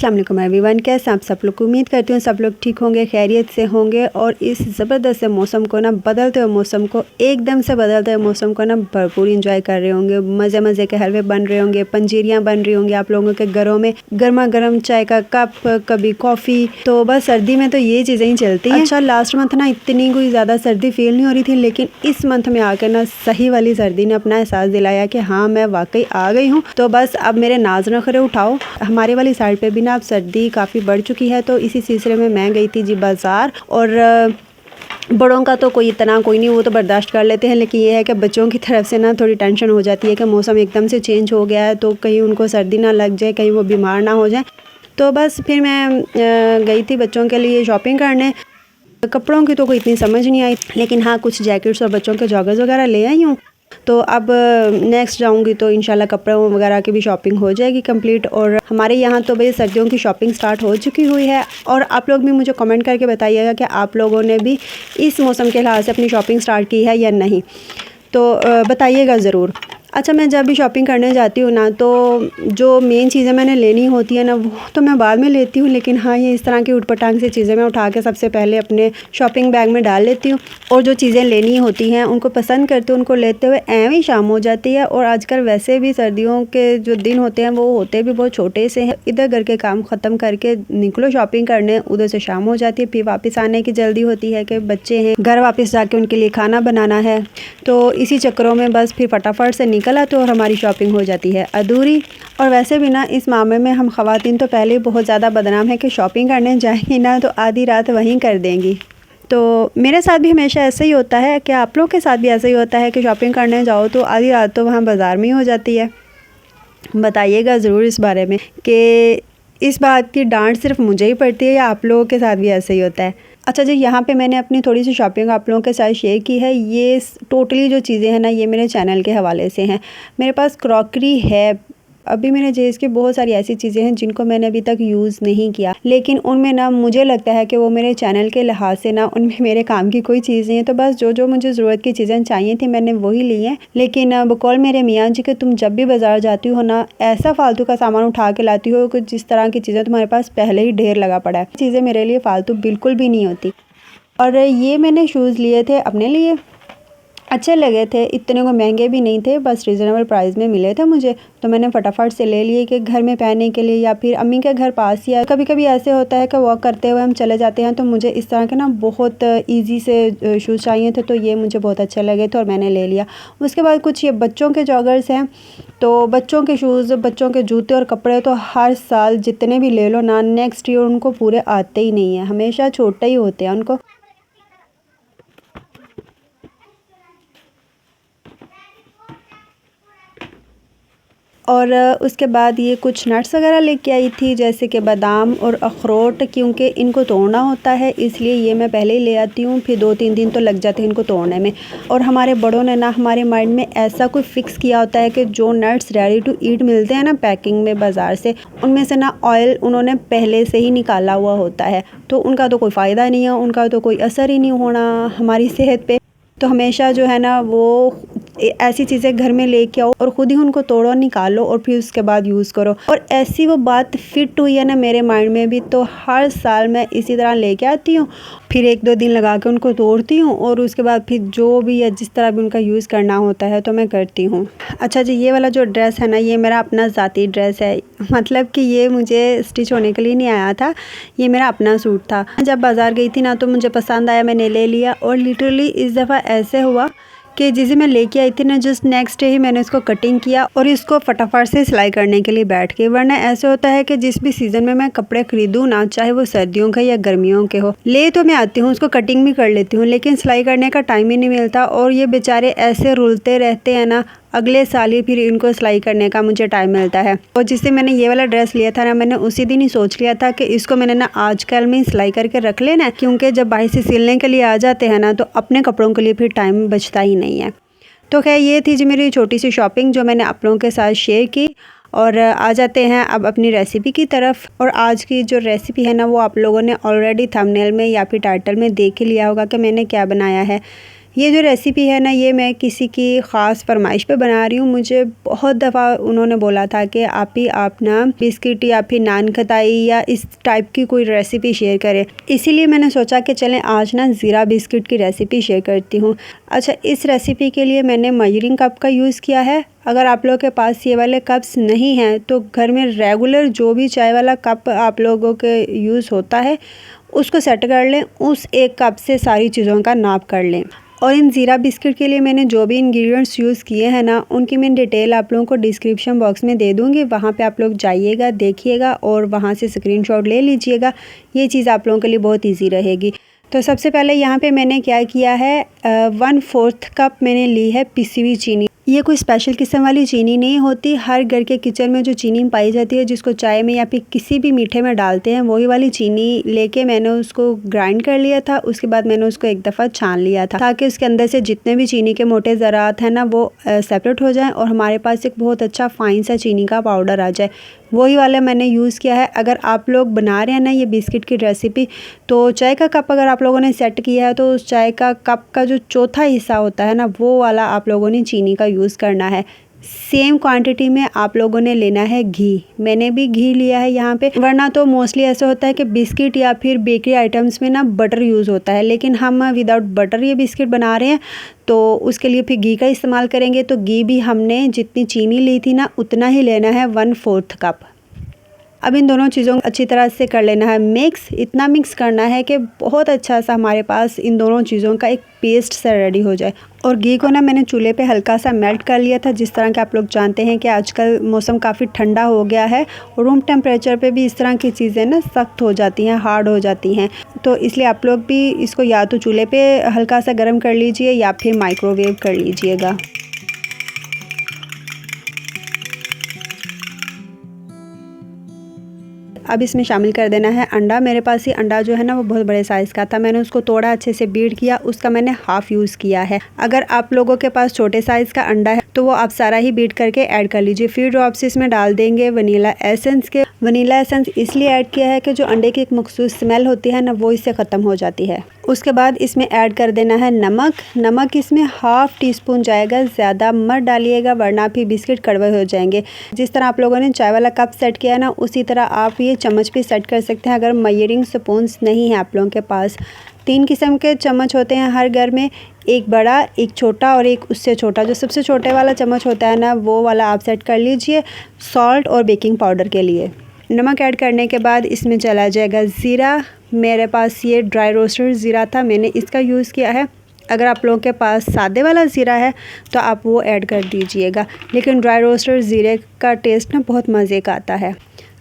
अस्सलाम वालेकुम एवरीवन, कैसे आप सब लोग। उम्मीद करती हूँ सब लोग ठीक होंगे, खैरियत से होंगे और इस ज़बरदस्त मौसम को ना, बदलते हुए मौसम को, एकदम से बदलते हुए मौसम को ना भरपूर इंजॉय कर रहे होंगे। मज़े मज़े के हलवे बन रहे होंगे, पंजीरियाँ बन रही होंगी आप लोगों के घरों में, गर्मा गर्म चाय का कप, कभी कॉफ़ी। तो बस सर्दी में तो ये चीज़ें ही चलती हैं। अच्छा, लास्ट मंथ ना इतनी कोई ज़्यादा सर्दी फील नहीं हो रही थी, लेकिन इस मंथ में आकर ना सही वाली सर्दी ने अपना एहसास दिलाया कि हाँ, मैं वाकई आ गई हूँ। तो बस अब मेरे नाज नखरे उठाओ। हमारे वाली साइड पे भी ना अब सर्दी काफ़ी बढ़ चुकी है, तो इसी सिलसिले में मैं गई थी जी बाज़ार। और बड़ों का तो कोई इतना कोई नहीं, वो तो बर्दाश्त कर लेते हैं, लेकिन ये है कि बच्चों की तरफ से ना थोड़ी टेंशन हो जाती है कि मौसम एकदम से चेंज हो गया है, तो कहीं उनको सर्दी ना लग जाए, कहीं वो बीमार ना हो जाए। तो बस फिर मैं गई थी बच्चों के लिए शॉपिंग करने। कपड़ों की तो कोई इतनी समझ नहीं आई, लेकिन हाँ, कुछ जैकेट्स और बच्चों के जॉगर्स वगैरह ले आई हूँ। तो अब नेक्स्ट जाऊंगी तो इंशाल्लाह कपड़ों वगैरह की भी शॉपिंग हो जाएगी कंप्लीट। और हमारे यहाँ तो भाई सर्दियों की शॉपिंग स्टार्ट हो चुकी हुई है। और आप लोग भी मुझे कमेंट करके बताइएगा कि आप लोगों ने भी इस मौसम के लिहाज से अपनी शॉपिंग स्टार्ट की है या नहीं, तो बताइएगा ज़रूर। अच्छा, मैं जब भी शॉपिंग करने जाती हूँ ना, तो जो मेन चीज़ें मैंने लेनी होती है ना, वो तो मैं बाद में लेती हूँ, लेकिन हाँ, ये इस तरह की उटपटांग सी चीज़ें मैं उठा के सबसे पहले अपने शॉपिंग बैग में डाल लेती हूँ। और जो चीज़ें लेनी होती हैं उनको पसंद करती हूँ, उनको लेते हुए ऐवें ही शाम हो जाती है। और आजकल वैसे भी सर्दियों के जो दिन होते हैं वो होते भी बहुत छोटे से हैं। इधर घर के काम ख़त्म करके निकलो शॉपिंग करने, उधर से शाम हो जाती है, फिर वापस आने की जल्दी होती है कि बच्चे हैं, घर वापस जाके उनके लिए खाना बनाना है। तो इसी चक्करों में बस फिर फटाफट से निकला तो और हमारी शॉपिंग हो जाती है अधूरी। और वैसे भी ना इस मामले में हम ख़वातीन तो पहले ही बहुत ज़्यादा बदनाम है कि शॉपिंग करने जाएंगी ना तो आधी रात वहीं कर देंगी। तो मेरे साथ भी हमेशा ऐसा ही होता है। कि आप लोग के साथ भी ऐसा ही होता है कि शॉपिंग करने जाओ तो आधी रात तो वहाँ बाज़ार में ही हो जाती है? बताइएगा ज़रूर इस बारे में कि इस बात की डांट सिर्फ मुझे ही पड़ती है या आप लोगों के साथ भी ऐसा ही होता है। अच्छा जी, यहाँ पे मैंने अपनी थोड़ी सी शॉपिंग आप लोगों के साथ शेयर की है। ये टोटली जो चीज़ें हैं ना, ये मेरे चैनल के हवाले से हैं। मेरे पास क्रॉकरी है, अभी मेरे जेज की बहुत सारी ऐसी चीज़ें हैं जिनको मैंने अभी तक यूज़ नहीं किया, लेकिन उनमें ना मुझे लगता है कि वो मेरे चैनल के लिहाज से ना उनमें मेरे काम की कोई चीज़ नहीं है। तो बस जो जो मुझे ज़रूरत की चीज़ें चाहिए थी मैंने वही ली हैं। लेकिन बकौल मेरे मियाँ जी के, तुम जब भी बाज़ार जाती हो ना, ऐसा फालतू का सामान उठा के लाती हो कि जिस तरह की चीज़ें तुम्हारे पास पहले ही ढेर लगा पड़ा है। चीज़ें मेरे लिए फ़ालतू बिल्कुल भी नहीं होती। और ये मैंने शूज़ लिए थे अपने लिए, अच्छे लगे थे, इतने को महंगे भी नहीं थे, बस रीज़नेबल प्राइस में मिले थे मुझे, तो मैंने फटाफट से ले लिए कि घर में पहनने के लिए या फिर अम्मी के घर पास ही है। कभी कभी ऐसे होता है कि वॉक करते हुए हम चले जाते हैं, तो मुझे इस तरह के ना बहुत इजी से शूज़ चाहिए थे, तो ये मुझे बहुत अच्छे लगे थे और मैंने ले लिया। उसके बाद कुछ ये बच्चों के जॉगर्स हैं, तो बच्चों के शूज़, बच्चों के जूते और कपड़े तो हर साल जितने भी ले लो ना, नेक्स्ट ईयर उनको पूरे आते ही नहीं हैं, हमेशा छोटे ही होते हैं उनको। और उसके बाद ये कुछ नट्स वगैरह लेके आई थी, जैसे कि बादाम और अखरोट, क्योंकि इनको तोड़ना होता है, इसलिए ये मैं पहले ही ले आती हूँ, फिर 2-3 दिन तो लग जाते हैं इनको तोड़ने में। और हमारे बड़ों ने ना हमारे माइंड में ऐसा कोई फ़िक्स किया होता है कि जो नट्स रेडी टू ईट मिलते हैं ना पैकिंग में बाज़ार से, उनमें से ना ऑयल उन्होंने पहले से ही निकाला हुआ होता है, तो उनका तो कोई फ़ायदा नहीं है, उनका तो कोई असर ही नहीं होना हमारी सेहत पे। तो हमेशा जो है ना वो ऐसी चीज़ें घर में लेके आओ और ख़ुद ही उनको तोड़ो, निकालो और फिर उसके बाद यूज़ करो। और ऐसी वो बात फिट हुई है ना मेरे माइंड में भी, तो हर साल मैं इसी तरह लेके आती हूँ, फिर 1-2 दिन लगा के उनको तोड़ती हूँ और उसके बाद फिर जो भी या जिस तरह भी उनका यूज़ करना होता है तो मैं करती हूँ। अच्छा जी, ये वाला जो ड्रेस है ना, ये मेरा अपना ज़ाती ड्रेस है, मतलब कि ये मुझे स्टिच होने के लिए नहीं आया था, ये मेरा अपना सूट था। जब बाज़ार गई थी ना तो मुझे पसंद आया, मैंने ले लिया। और लिटरली इस दफ़ा ऐसे हुआ कि जिसे मैं लेके आई थी ना, जस्ट नेक्स्ट डे ही मैंने इसको कटिंग किया और इसको फटाफट से सिलाई करने के लिए बैठ गई। वरना ऐसे होता है कि जिस भी सीज़न में मैं कपड़े खरीदूँ ना, चाहे वो सर्दियों के या गर्मियों के हो, ले तो मैं आती हूँ, उसको कटिंग भी कर लेती हूँ, लेकिन सिलाई करने का टाइम ही नहीं मिलता। और ये बेचारे ऐसे रुलते रहते हैं ना, अगले साल ही फिर इनको सिलाई करने का मुझे टाइम मिलता है। और जिससे मैंने ये वाला ड्रेस लिया था ना, मैंने उसी दिन ही सोच लिया था कि इसको मैंने ना आजकल में सिलाई करके रख लेना है, क्योंकि जब बाहर से सिलने के लिए आ जाते हैं ना तो अपने कपड़ों के लिए फिर टाइम बचता ही नहीं है। तो खैर ये थी जी मेरी छोटी सी शॉपिंग जो मैंने आप लोगों के साथ शेयर की। और आ जाते हैं अब अपनी रेसिपी की तरफ। और आज की जो रेसिपी है ना, वो आप लोगों ने ऑलरेडी थंबनेल में या फिर टाइटल में देख ही लिया होगा कि मैंने क्या बनाया है। ये जो रेसिपी है ना, ये मैं किसी की ख़ास फरमाइश पे बना रही हूँ। मुझे बहुत दफ़ा उन्होंने बोला था कि आप ना बिस्किट या फिर नान खटाई या इस टाइप की कोई रेसिपी शेयर करें। इसीलिए मैंने सोचा कि चलें आज ना ज़ीरा बिस्किट की रेसिपी शेयर करती हूँ। अच्छा, इस रेसिपी के लिए मैंने मेजरिंग कप का यूज़ किया है। अगर आप लोगों के पास ये वाले कप्स नहीं हैं तो घर में रेगुलर जो भी चाय वाला कप आप लोगों के यूज़ होता है उसको सेट कर लें। उस एक कप से सारी चीज़ों का नाप कर लें। और इन ज़ीरा बिस्किट के लिए मैंने जो भी इंग्रेडिएंट्स यूज़ किए हैं ना, उनकी मैं डिटेल आप लोगों को डिस्क्रिप्शन बॉक्स में दे दूँगी। वहाँ पे आप लोग जाइएगा, देखिएगा और वहाँ से स्क्रीनशॉट ले लीजिएगा। ये चीज़ आप लोगों के लिए बहुत ईजी रहेगी। तो सबसे पहले यहाँ पे मैंने क्या किया है, 1/4 कप मैंने ली है पिसी हुई चीनी। ये कोई स्पेशल किस्म वाली चीनी नहीं होती। हर घर के किचन में जो चीनी पाई जाती है, जिसको चाय में या फिर किसी भी मीठे में डालते हैं, वही वाली चीनी लेके मैंने उसको ग्राइंड कर लिया था। उसके बाद मैंने उसको एक दफ़ा छान लिया था ताकि उसके अंदर से जितने भी चीनी के मोटे ज़रात हैं ना, वो सेपरेट हो जाएं और हमारे पास एक बहुत अच्छा फ़ाइन सा चीनी का पाउडर आ जाए। वही वाला मैंने यूज़ किया है। अगर आप लोग बना रहे हैं ना ये बिस्किट की रेसिपी, तो चाय का कप अगर आप लोगों ने सेट किया है तो उस चाय का कप का जो चौथा हिस्सा होता है ना, वो वाला आप लोगों ने चीनी का यूज़ करना है। सेम क्वांटिटी में आप लोगों ने लेना है घी। मैंने भी घी लिया है यहाँ पे, वरना तो मोस्टली ऐसा होता है कि बिस्किट या फिर बेकरी आइटम्स में ना बटर यूज़ होता है, लेकिन हम विदाउट बटर ये बिस्किट बना रहे हैं तो उसके लिए फिर घी का इस्तेमाल करेंगे। तो घी भी हमने जितनी चीनी ली थी ना, उतना ही लेना है, 1/4 कप। अब इन दोनों चीज़ों को अच्छी तरह से कर लेना है मिक्स। इतना मिक्स करना है कि बहुत अच्छा सा हमारे पास इन दोनों चीज़ों का एक पेस्ट सा रेडी हो जाए। और घी को ना मैंने चूल्हे पे हल्का सा मेल्ट कर लिया था। जिस तरह के आप लोग जानते हैं कि आजकल मौसम काफ़ी ठंडा हो गया है और रूम टेम्परेचर पे भी इस तरह की चीज़ें ना सख्त हो जाती हैं, हार्ड हो जाती हैं। तो इसलिए आप लोग भी इसको या तो चूल्हे पे हल्का सा गर्म कर लीजिए या फिर माइक्रोवेव कर लीजिएगा। अब इसमें शामिल कर देना है अंडा। मेरे पास ये अंडा जो है ना, वो बहुत बड़े साइज़ का था। मैंने उसको तोड़ा, अच्छे से बीट किया, उसका मैंने हाफ़ यूज़ किया है। अगर आप लोगों के पास छोटे साइज़ का अंडा है तो वो आप सारा ही बीट करके ऐड कर लीजिए। फिर ड्रॉप्स इसमें डाल देंगे वनीला एसेंस के। वनीला एसेंस इसलिए ऐड किया है कि जो अंडे की एक मखसूस स्मेल होती है ना, वो इससे ख़त्म हो जाती है। उसके बाद इसमें ऐड कर देना है नमक। नमक इसमें हाफ़ टी स्पून जाएगा, ज़्यादा मत डालिएगा वरना फिर बिस्किट कड़वे हो जाएंगे। जिस तरह आप लोगों ने चाय वाला कप सेट किया है ना, उसी तरह आप ये चम्मच भी सेट कर सकते हैं अगर मेजरिंग स्पून्स नहीं है आप लोगों के पास। 3 किस्म के चम्मच होते हैं हर घर में, एक बड़ा, एक छोटा और एक उससे छोटा। जो सबसे छोटे वाला चम्मच होता है ना, वो वाला आप सेट कर लीजिए सॉल्ट और बेकिंग पाउडर के लिए। नमक ऐड करने के बाद इसमें चला जाएगा ज़ीरा। मेरे पास ये ड्राई रोस्टेड ज़ीरा था, मैंने इसका यूज़ किया है। अगर आप लोगों के पास सादे वाला ज़ीरा है तो आप वो ऐड कर दीजिएगा, लेकिन ड्राई रोस्टेड ज़ीरे का टेस्ट ना बहुत मज़े का आता है।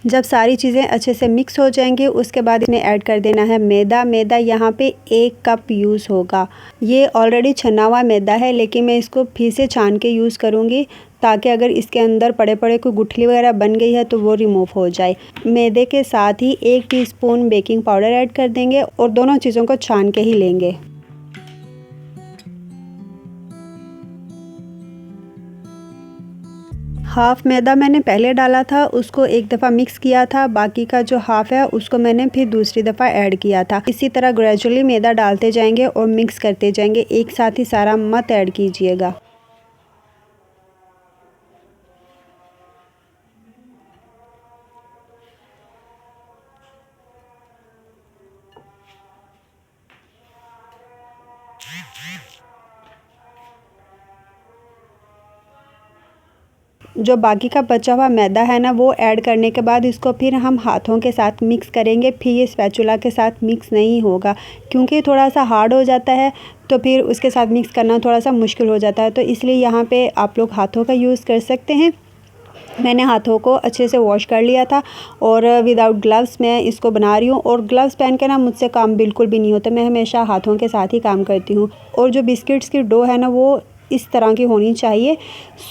जब सारी चीज़ें अच्छे से मिक्स हो जाएंगी, उसके बाद इसमें ऐड कर देना है मैदा। मैदा यहाँ पे 1 कप यूज़ होगा। ये ऑलरेडी छना हुआ मैदा है, लेकिन मैं इसको फिर से छान के यूज़ करूँगी ताकि अगर इसके अंदर पड़े कोई गुठली वगैरह बन गई है तो वो रिमूव हो जाए। मैदे के साथ ही 1 टीस्पून बेकिंग पाउडर ऐड कर देंगे और दोनों चीज़ों को छान के ही लेंगे। हाफ़ मैदा मैंने पहले डाला था, उसको एक दफ़ा मिक्स किया था। बाकी का जो हाफ़ है उसको मैंने फिर दूसरी दफ़ा ऐड किया था। इसी तरह ग्रेजुअली मैदा डालते जाएंगे और मिक्स करते जाएंगे, एक साथ ही सारा मत ऐड कीजिएगा। जो बाकी का बचा हुआ मैदा है ना, वो ऐड करने के बाद इसको फिर हम हाथों के साथ मिक्स करेंगे। फिर ये स्पैचुला के साथ मिक्स नहीं होगा क्योंकि थोड़ा सा हार्ड हो जाता है, तो फिर उसके साथ मिक्स करना थोड़ा सा मुश्किल हो जाता है। तो इसलिए यहाँ पे आप लोग हाथों का यूज़ कर सकते हैं। मैंने हाथों को अच्छे से वॉश कर लिया था और विदाउट ग्लव्स मैं इसको बना रही हूँ। और ग्लव्स पहन के ना मुझसे काम बिल्कुल भी नहीं होता, मैं हमेशा हाथों के साथ ही काम करती हूँ। और जो बिस्किट्स की डो है ना, वो इस तरह की होनी चाहिए,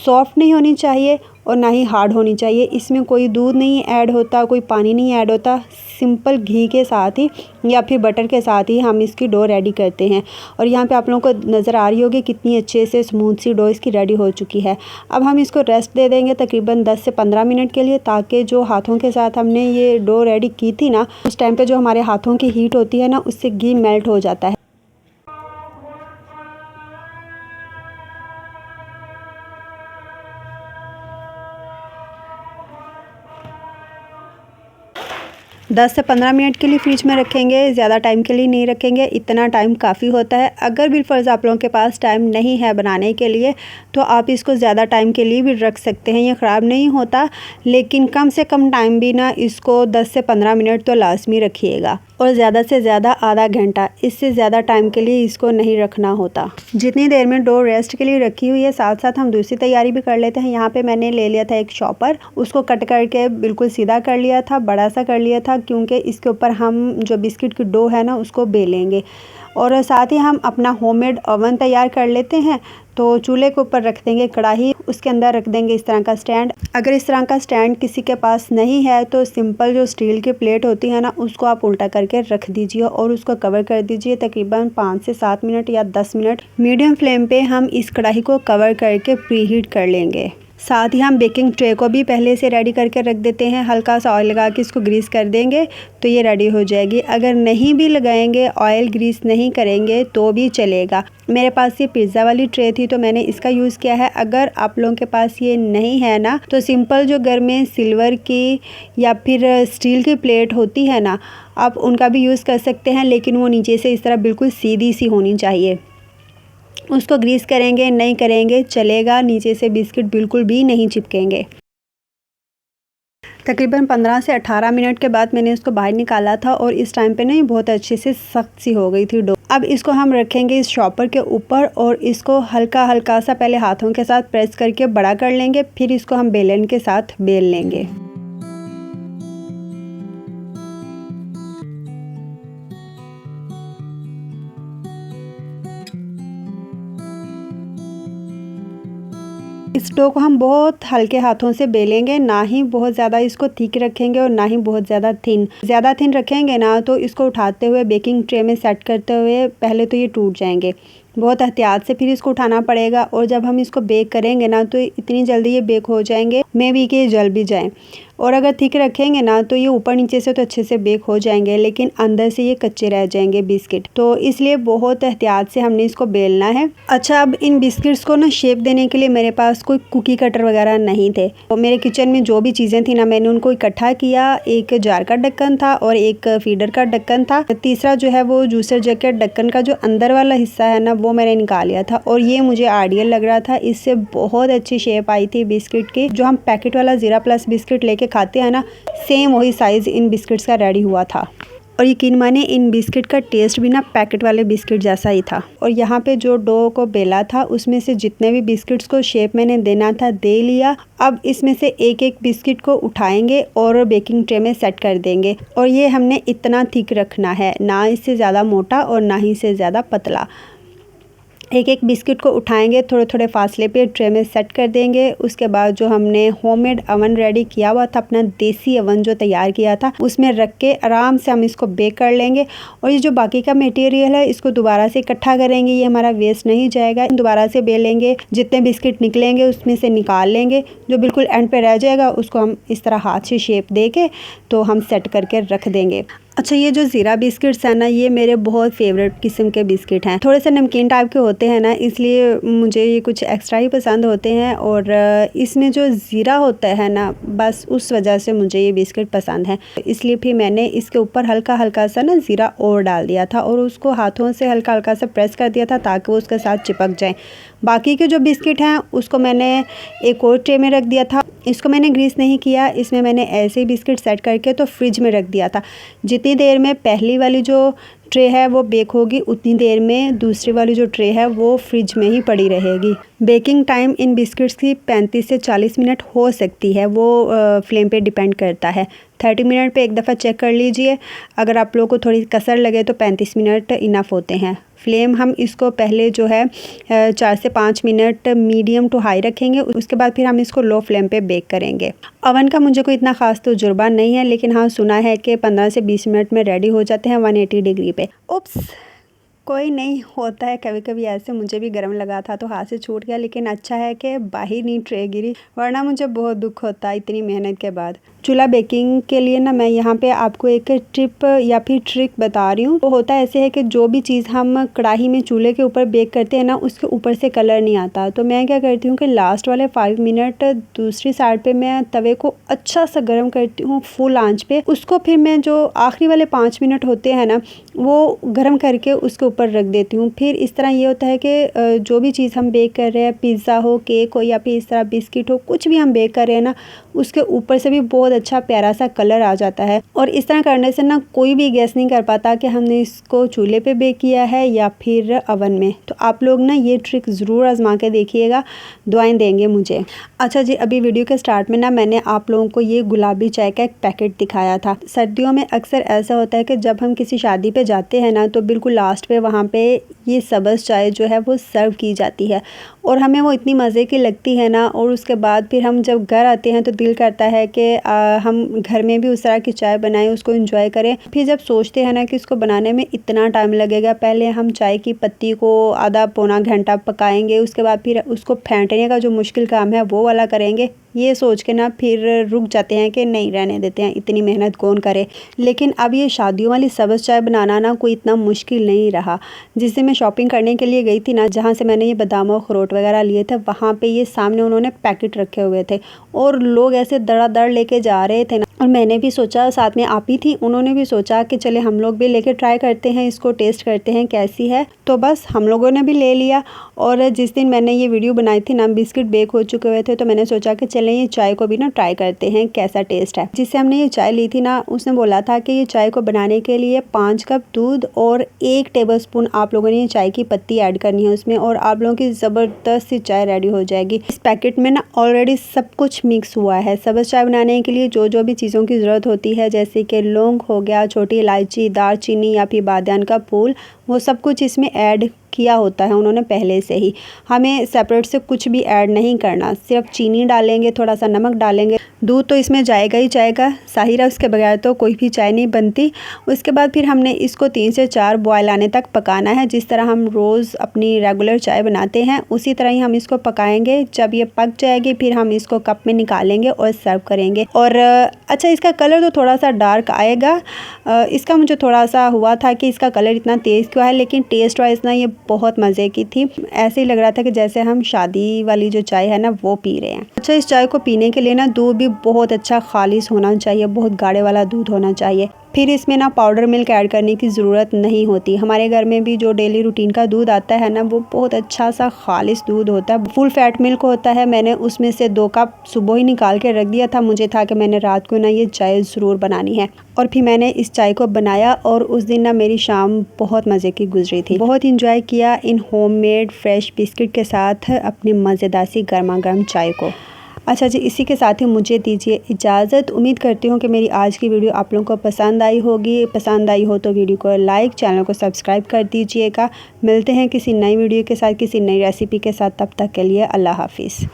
सॉफ्ट नहीं होनी चाहिए और ना ही हार्ड होनी चाहिए। इसमें कोई दूध नहीं ऐड होता, कोई पानी नहीं ऐड होता, सिंपल घी के साथ ही या फिर बटर के साथ ही हम इसकी डो रेडी करते हैं। और यहाँ पे आप लोगों को नज़र आ रही होगी कितनी अच्छे से स्मूथ सी डो इसकी रेडी हो चुकी है। अब हम इसको रेस्ट दे देंगे तकरीबन 10 से 15 मिनट के लिए, ताकि जो हाथों के साथ हमने ये डो रेडी की थी ना, उस टाइम पर जो हमारे हाथों की हीट होती है ना, उससे घी मेल्ट हो जाता है। 10 से 15 मिनट के लिए फ्रिज में रखेंगे, ज़्यादा टाइम के लिए नहीं रखेंगे, इतना टाइम काफ़ी होता है। अगर बिलफर्ज़ आप लोगों के पास टाइम नहीं है बनाने के लिए तो आप इसको ज़्यादा टाइम के लिए भी रख सकते हैं, ये ख़राब नहीं होता। लेकिन कम से कम टाइम भी ना इसको 10 से 15 मिनट तो लाज़मी रखिएगा और ज़्यादा से ज़्यादा आधा घंटा, इससे ज़्यादा टाइम के लिए इसको नहीं रखना होता। जितनी देर में डो रेस्ट के लिए रखी हुई है, साथ साथ हम दूसरी तैयारी भी कर लेते हैं। यहाँ पे मैंने ले लिया था एक चॉपर, उसको कट करके बिल्कुल सीधा कर लिया था, बड़ा सा कर लिया था, क्योंकि इसके ऊपर हम जो बिस्किट की डो है ना उसको बेलेंगे। और साथ ही हम अपना होममेड ओवन तैयार कर लेते हैं। तो चूल्हे के ऊपर रख देंगे कढ़ाई, उसके अंदर रख देंगे इस तरह का स्टैंड। अगर इस तरह का स्टैंड किसी के पास नहीं है तो सिंपल जो स्टील की प्लेट होती है ना उसको आप उल्टा करके रख दीजिए और उसको कवर कर दीजिए तकरीबन 5 से 7 मिनट या 10 मिनट। मीडियम फ्लेम पे हम इस कढ़ाई को कवर करके प्रीहीट कर लेंगे। साथ ही हम बेकिंग ट्रे को भी पहले से रेडी करके रख देते हैं, हल्का सा ऑयल लगा के इसको ग्रीस कर देंगे तो ये रेडी हो जाएगी। अगर नहीं भी लगाएंगे, ऑयल ग्रीस नहीं करेंगे तो भी चलेगा। मेरे पास ये पिज़्ज़ा वाली ट्रे थी तो मैंने इसका यूज़ किया है। अगर आप लोगों के पास ये नहीं है ना तो सिंपल जो घर में सिल्वर की या फिर स्टील की प्लेट होती है ना, आप उनका भी यूज़ कर सकते हैं, लेकिन वो नीचे से इस तरह बिल्कुल सीधी सी होनी चाहिए। उसको ग्रीस करेंगे नहीं करेंगे चलेगा, नीचे से बिस्किट बिल्कुल भी नहीं चिपकेंगे। तकरीबन 15 से 18 मिनट के बाद मैंने इसको बाहर निकाला था और इस टाइम पे ना ये बहुत अच्छे से सख्त सी हो गई थी डो। अब इसको हम रखेंगे इस चॉपर के ऊपर और इसको हल्का हल्का सा पहले हाथों के साथ प्रेस करके बड़ा कर लेंगे, फिर इसको हम बेलन के साथ बेल लेंगे। इस डो को हम बहुत हल्के हाथों से बेलेंगे, ना ही बहुत ज़्यादा इसको थिक रखेंगे और ना ही बहुत ज़्यादा थिन। ज़्यादा थिन रखेंगे ना तो इसको उठाते हुए बेकिंग ट्रे में सेट करते हुए पहले तो ये टूट जाएंगे। बहुत एहतियात से फिर इसको उठाना पड़ेगा और जब हम इसको बेक करेंगे ना तो इतनी जल्दी ये बेक हो जाएंगे, मे भी कि ये जल भी जाएँ। और अगर थिक रखेंगे ना तो ये ऊपर नीचे से तो अच्छे से बेक हो जाएंगे, लेकिन अंदर से ये कच्चे रह जाएंगे बिस्किट। तो इसलिए बहुत एहतियात से हमने इसको बेलना है। अच्छा, अब इन बिस्किट्स को ना शेप देने के लिए मेरे पास कोई कुकी कटर वगैरह नहीं थे, तो मेरे किचन में जो भी चीज़ें थी ना मैंने उनको इकट्ठा किया। एक जार का ढक्कन था और एक फीडर का ढक्कन था। तीसरा जो है वो जूसर जग के ढक्कन का जो अंदर वाला हिस्सा है ना वो मैंने निकाल लिया था और ये मुझे आइडियल लग रहा था। इससे बहुत अच्छी शेप आई थी बिस्किट की। जो हम पैकेट वाला ज़ीरा प्लस बिस्किट लेके खाते हैं ना, सेम वही साइज़ इन बिस्किट्स का रेडी हुआ था। और यकीन माने इन बिस्किट का टेस्ट भी ना पैकेट वाले बिस्किट जैसा ही था। और यहाँ पे जो डो को बेला था उसमें से जितने भी बिस्किट्स को शेप मैंने देना था दे लिया। अब इसमें से एक एक बिस्किट को उठाएंगे और बेकिंग ट्रे में सेट कर देंगे। और ये हमने इतना थिक रखना है, ना इससे ज़्यादा मोटा और ना ही से ज़्यादा पतला। एक एक बिस्किट को उठाएंगे, थोड़े थोड़े फासले पे ट्रे में सेट कर देंगे। उसके बाद जो हमने होममेड अवन रेडी किया हुआ था, अपना देसी अवन जो तैयार किया था, उसमें रख के आराम से हम इसको बेक कर लेंगे। और ये जो बाकी का मटेरियल है इसको दोबारा से इकट्ठा करेंगे, ये हमारा वेस्ट नहीं जाएगा। दोबारा से बेलेंगे, जितने बिस्किट निकलेंगे उसमें से निकाल लेंगे, जो बिल्कुल एंड पे रह जाएगा उसको हम इस तरह हाथ से शेप दे के तो हम सेट करके रख देंगे। अच्छा, ये जो ज़ीरा बिस्किट्स हैं ना ये मेरे बहुत फेवरेट किस्म के बिस्किट हैं। थोड़े से नमकीन टाइप के होते हैं ना, इसलिए मुझे ये कुछ एक्स्ट्रा ही पसंद होते हैं। और इसमें जो ज़ीरा होता है ना, बस उस वजह से मुझे ये बिस्किट पसंद है। इसलिए फिर मैंने इसके ऊपर हल्का हल्का सा ना ज़ीरा और डाल दिया था और उसको हाथों से हल्का हल्का सा प्रेस कर दिया था ताकि वो उसके साथ चिपक जाए। बाकी के जो बिस्किट हैं उसको मैंने एक और ट्रे में रख दिया था। इसको मैंने ग्रीस नहीं किया, इसमें मैंने ऐसे ही बिस्किट सेट करके तो फ्रिज में रख दिया था। जितनी देर में पहली वाली जो ट्रे है वो बेक होगी, उतनी देर में दूसरी वाली जो ट्रे है वो फ्रिज में ही पड़ी रहेगी। बेकिंग टाइम इन बिस्किट्स की 35 से 40 मिनट हो सकती है, वो फ्लेम पे डिपेंड करता है। 30 मिनट पे एक दफ़ा चेक कर लीजिए। अगर आप लोगों को थोड़ी कसर लगे तो 35 मिनट इनफ होते हैं। फ्लेम हम इसको पहले जो है 4 से 5 मिनट मीडियम टू हाई रखेंगे, उसके बाद फिर हम इसको लो फ्लेम पे बेक करेंगे। अवन का मुझे कोई इतना ख़ास तजुर्बा नहीं है, लेकिन हाँ सुना है कि 15 से 20 मिनट में रेडी हो जाते हैं 180 डिग्री पे। उप्स, कोई नहीं, होता है कभी कभी ऐसे। मुझे भी गर्म लगा था तो हाथ से छूट गया, लेकिन अच्छा है कि बाहर नहीं ट्रे गिरी, वरना मुझे बहुत दुख होता इतनी मेहनत के बाद। चूल्हा बेकिंग के लिए ना मैं यहाँ पे आपको एक टिप या फिर ट्रिक बता रही हूँ। वो होता ऐसे है कि जो भी चीज़ हम कढ़ाई में चूल्हे के ऊपर बेक करते हैं ना, उसके ऊपर से कलर नहीं आता। तो मैं क्या करती हूँ कि लास्ट वाले 5 मिनट दूसरी साइड पे मैं तवे को अच्छा सा गर्म करती हूँ फुल आंच पे। उसको फिर मैं जो आखिरी वाले 5 मिनट होते हैं ना, वो गर्म करके उसके ऊपर रख देती हूँ। फिर इस तरह ये होता है कि जो भी चीज़ हम बेक कर रहे हैं, पिज़्ज़ा हो, केक हो या फिर इस तरह बिस्किट हो, कुछ भी हम बेक कर रहे हैं ना, उसके ऊपर से भी बहुत अच्छा प्यारा सा कलर आ जाता है। और इस तरह करने से ना कोई भी गेस नहीं कर पाता कि हमने इसको चूल्हे पे बेक किया है या फिर अवन में। तो आप लोग ना ये ट्रिक ज़रूर आजमा के देखिएगा, दुआएं देंगे मुझे। अच्छा जी, अभी वीडियो के स्टार्ट में ना मैंने आप लोगों को ये गुलाबी चाय का एक पैकेट दिखाया था। सर्दियों में अक्सर ऐसा होता है कि जब हम किसी शादी पे जाते हैं ना, तो बिल्कुल लास्ट पे वहाँ पे ये सब्ज़ चाय जो है वो सर्व की जाती है और हमें वो इतनी मज़े की लगती है ना। और उसके बाद फिर हम जब घर आते हैं तो दिल करता है कि हम घर में भी उस तरह की चाय बनाएं, उसको एंजॉय करें। फिर जब सोचते हैं ना कि इसको बनाने में इतना टाइम लगेगा, पहले हम चाय की पत्ती को आधा पौना घंटा पकाएंगे, उसके बाद फिर उसको फेंटने का जो मुश्किल काम है वो वाला करेंगे, ये सोच के ना फिर रुक जाते हैं कि नहीं, रहने देते हैं, इतनी मेहनत कौन करे। लेकिन अब ये शादियों वाली सब्ज़ चाय बनाना ना कोई इतना मुश्किल नहीं रहा। जिस दिन मैं शॉपिंग करने के लिए गई थी ना, जहाँ से मैंने ये बादाम और अखरोट वगैरह लिए थे, वहाँ पे ये सामने उन्होंने पैकेट रखे हुए थे और लोग ऐसे दड़ादड़ लेके जा रहे थे ना। और मैंने भी सोचा, साथ में आप ही थी, उन्होंने भी सोचा कि चले हम लोग भी लेके ट्राई करते हैं, इसको टेस्ट करते हैं कैसी है। तो बस हम लोगों ने भी ले लिया। और जिस दिन मैंने ये वीडियो बनाई थी ना, बिस्किट बेक हो चुके हुए थे, तो मैंने सोचा कि चलें ये चाय को भी ना ट्राई करते हैं कैसा टेस्ट है। जिससे हमने ये चाय ली थी ना, उसने बोला था कि ये चाय को बनाने के लिए 5 कप दूध और 1 टेबलस्पून आप लोगों ने ये चाय की पत्ती ऐड करनी है उसमें, और आप लोगों की ज़बरदस्त सी चाय रेडी हो जाएगी। इस पैकेट में ना ऑलरेडी सब कुछ मिक्स हुआ है। सब्ज़ चाय बनाने के लिए जो जो भी चीज़ों की ज़रूरत होती है, जैसे कि लौंग हो गया, छोटी इलायची, दालचीनी या फिर बादियान का फूल, वो सब कुछ इसमें ऐड किया होता है उन्होंने पहले से ही। हमें सेपरेट से कुछ भी ऐड नहीं करना, सिर्फ चीनी डालेंगे, थोड़ा सा नमक डालेंगे, दूध तो इसमें जाएगा ही जाएगा, साहिरा उसके बगैर तो कोई भी चाय नहीं बनती। उसके बाद फिर हमने इसको 3 से 4 बॉयल आने तक पकाना है। जिस तरह हम रोज़ अपनी रेगुलर चाय बनाते हैं उसी तरह ही हम इसको पकाएंगे। जब ये पक जाएगी फिर हम इसको कप में निकालेंगे और सर्व करेंगे। और अच्छा, इसका कलर तो थोड़ा सा डार्क आएगा। इसका मुझे थोड़ा सा हुआ था कि इसका कलर इतना तेज़ क्यों है, लेकिन टेस्ट वाइज ना ये बहुत मज़े की थी। ऐसे ही लग रहा था कि जैसे हम शादी वाली जो चाय है ना वो पी रहे हैं। अच्छा, इस चाय को पीने के लिए ना दूध भी बहुत अच्छा खालिस होना चाहिए, बहुत गाढ़े वाला दूध होना चाहिए। फिर इसमें ना पाउडर मिल्क ऐड करने की ज़रूरत नहीं होती। हमारे घर में भी जो डेली रूटीन का दूध आता है ना, वो बहुत अच्छा सा खालिस दूध होता है, फुल फैट मिल्क होता है। मैंने उसमें से 2 कप सुबह ही निकाल के रख दिया था। मुझे था कि मैंने रात को ना ये चाय ज़रूर बनानी है, और फिर मैंने इस चाय को बनाया और उस दिन ना मेरी शाम बहुत मज़े की गुजरी थी। बहुत इंजॉय किया इन होममेड फ्रेश बिस्किट के साथ अपनी मज़ेदार सी गर्मा गर्म चाय को। अच्छा जी, इसी के साथ ही मुझे दीजिए इजाज़त। उम्मीद करती हूँ कि मेरी आज की वीडियो आप लोगों को पसंद आई होगी। पसंद आई हो तो वीडियो को लाइक, चैनल को सब्सक्राइब कर दीजिएगा। मिलते हैं किसी नई वीडियो के साथ, किसी नई रेसिपी के साथ। तब तक के लिए अल्लाह हाफिज़।